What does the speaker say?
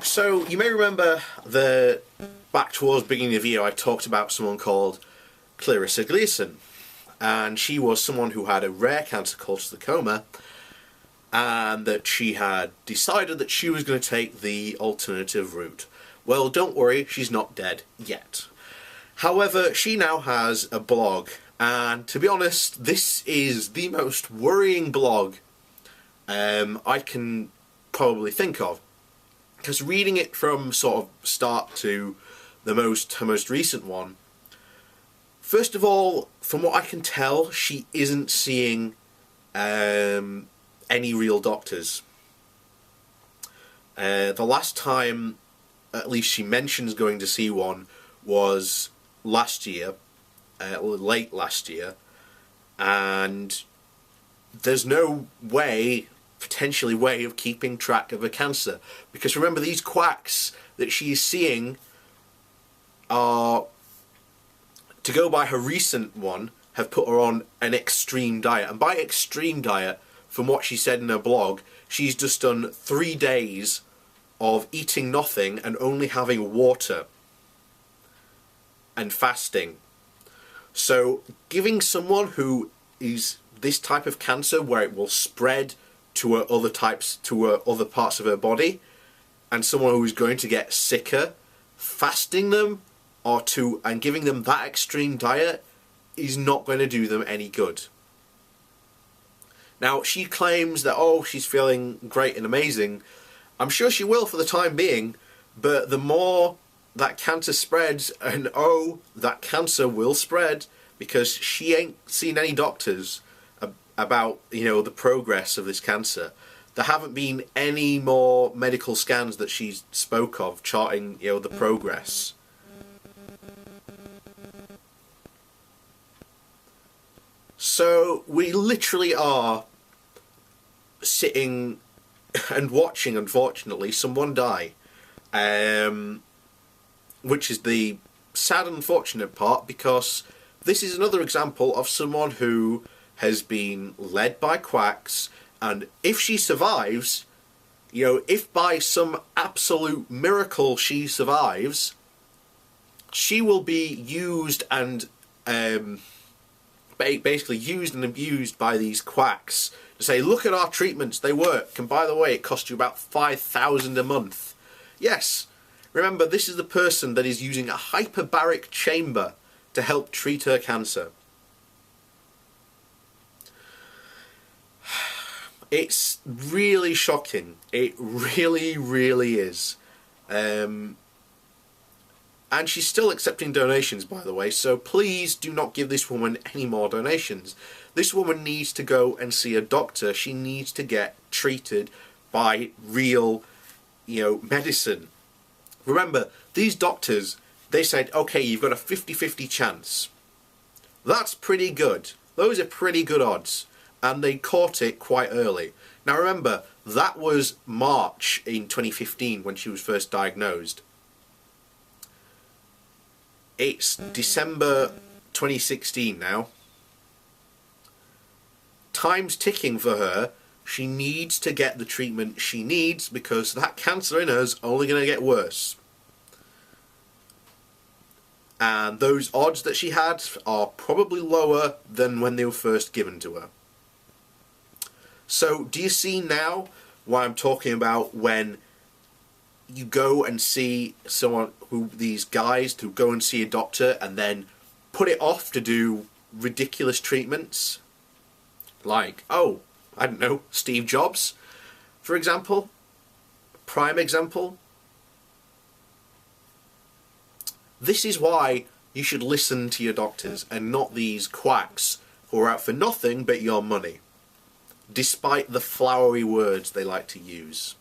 So you may remember back towards the beginning of the video I talked about someone called Carissa Gleeson, and she was someone who had a rare cancer called sarcoma, and that she had decided that she was going to take the alternative route. Well, don't worry, she's not dead yet. However, she now has a blog, and to be honest, this is the most worrying blog I can probably think of. Because reading it from sort of start to her most recent one, first of all, from what I can tell, she isn't seeing any real doctors. The last time, at least she mentions going to see one, was last year, late last year, and there's no potentially way of keeping track of her cancer, because remember, these quacks that she's seeing are, to go by her recent one, have put her on an extreme diet. And by extreme diet, from what she said in her blog, she's just done 3 days of eating nothing and only having water and fasting. So giving someone who is this type of cancer, where it will spread to her other parts of her body, and someone who is going to get sicker, fasting them and giving them that extreme diet is not going to do them any good. Now, she claims that, oh, she's feeling great and amazing. I'm sure she will for the time being, but the more that cancer spreads, and that cancer will spread, because she ain't seen any doctors about, the progress of this cancer. There haven't been any more medical scans that she spoke of charting, the progress. So we literally are sitting and watching, unfortunately, someone die, which is the sad, unfortunate part, because this is another example of someone who has been led by quacks, and if she survives, if by some absolute miracle she survives, she will be used and basically used and abused by these quacks to say, look at our treatments, they work, and by the way, it costs you about $5,000 a month. Yes, remember, this is the person that is using a hyperbaric chamber to help treat her cancer. It's really shocking. It really, really is. And she's still accepting donations, by the way, so please do not give this woman any more donations. This woman needs to go and see a doctor. She needs to get treated by real, medicine. Remember, these doctors, they said, okay, you've got a 50-50 chance. That's pretty good. Those are pretty good odds. And they caught it quite early. Now remember, that was March in 2015 when she was first diagnosed. It's December 2016 now. Time's ticking for her. She needs to get the treatment she needs, because that cancer in her is only going to get worse. And those odds that she had are probably lower than when they were first given to her. So, do you see now what I'm talking about when you go and see these guys who go and see a doctor and then put it off to do ridiculous treatments? Like, I don't know, Steve Jobs, for example. Prime example. This is why you should listen to your doctors and not these quacks who are out for nothing but your money, despite the flowery words they like to use.